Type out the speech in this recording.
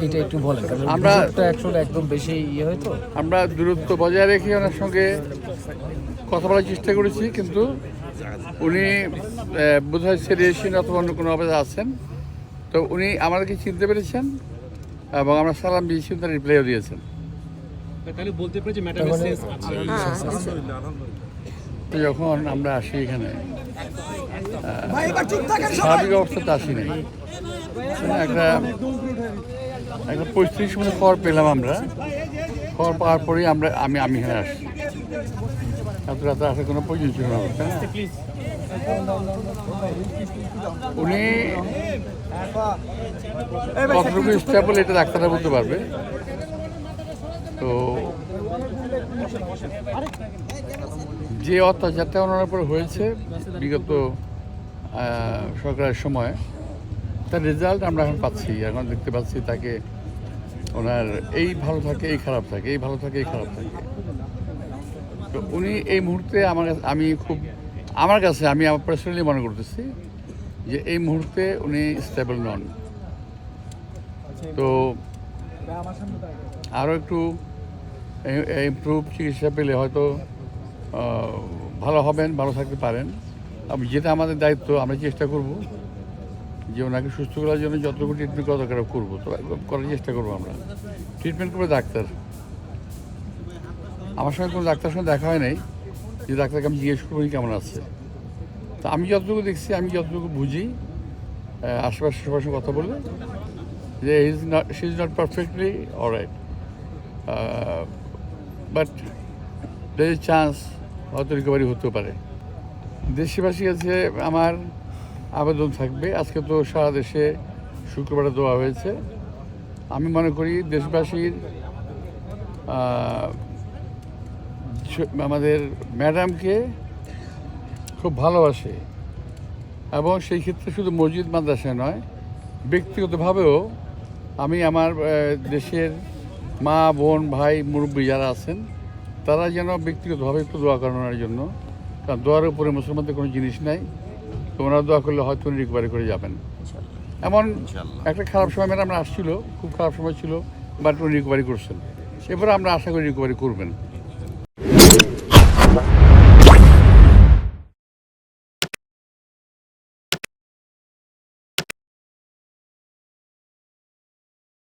এটা একটু বলেন, কারণ আমরা অ্যাকচুয়ালি একদম বেশি ইয়ে হয় তো। আমরা দূরত্ব বজায় রেখে ওনার সঙ্গে কথা বলার চেষ্টা করেছি, কিন্তু উনি বোধহয় সিরিয়াসিন অথবা অন্য কোনো অবস্থা আছেন। তো উনি আমাদেরকে চিনতে পেরেছেন এবং আমরা সালাম দিয়েছি, তার রিপ্লাইও দিয়েছেন। তাহলে বলতে পারি যে ম্যাডাম সেন্স আছে। তো যখন আমরা আসি এখানে স্বাভাবিক অবস্থাতে আসি নাই, একটা একটা পরিস্থিতির সময় খবর পেলাম আমরা, খবর পাওয়ার পরেই আমি এখানে আসছি। এত রাতে আসার কোনো প্রয়োজন ছিল না। উনি কতটুকু স্টেবল এটা ডাক্তাররা বলতে পারবে। তো যে অত্যাচারটা ওনার উপর হয়েছে বিগত সরকারের সময়, তার রেজাল্ট আমরা এখন পাচ্ছি। এখন দেখতে পাচ্ছি তাকে ওনার এই ভালো থাকে এই খারাপ থাকে, এই ভালো থাকে এই খারাপ থাকে। তো উনি এই মুহূর্তে আমার কাছে আমি পার্সোনালি মনে করতেছি যে এই মুহূর্তে উনি স্টেবল নন। তো আরও একটু ইমপ্রুভ চিকিৎসা পেলে হয়তো ভালো হবেন, ভালো থাকতে পারেন। যেটা আমাদের দায়িত্ব, আমরা চেষ্টা করব যে ওনাকে সুস্থ করার জন্য যতটুকু ট্রিটমেন্ট করা দরকার করবো, তো করার চেষ্টা করবো। আমরা ট্রিটমেন্ট করবো ডাক্তার। আমার সঙ্গে কোনো ডাক্তার সঙ্গে দেখা হয় নাই যে ডাক্তারকে আমি জিজ্ঞেস করবো কেমন আছে। তো আমি যতটুকু দেখছি, আমি যতটুকু বুঝি, আশেপাশে সবার সঙ্গে কথা বলে, যে she is not perfectly alright, but there is chance হয়তো রিকভারি হতেও পারে। দেশবাসীর কাছে আমার আবেদন থাকবে, আজকে তো সারা দেশে শুক্রবারে দেওয়া হয়েছে। আমি মনে করি দেশবাসীর আমাদের ম্যাডামকে খুব ভালোবাসে, এবং সেই ক্ষেত্রে শুধু মসজিদ মাদ্রাসায় নয়, ব্যক্তিগতভাবেও আমি আমার দেশের মা বোন ভাই মুরব্বী যারা আছেন, তারা যেন ব্যক্তিগতভাবে একটু দোয়া করানোর জন্য, কারণ দোয়ার উপরে মুসলমানদের কোনো জিনিস নাই। তো ওনারা দোয়া করলে হয়তো উনি রিকভারি করে যাবেন। এমন একটা খারাপ সময় ম্যাডাম আসছিল, খুব খারাপ সময় ছিল, বাট উনি রিকভারি করছেন। এরপরে আমরা আশা করি রিকভারি করবেন।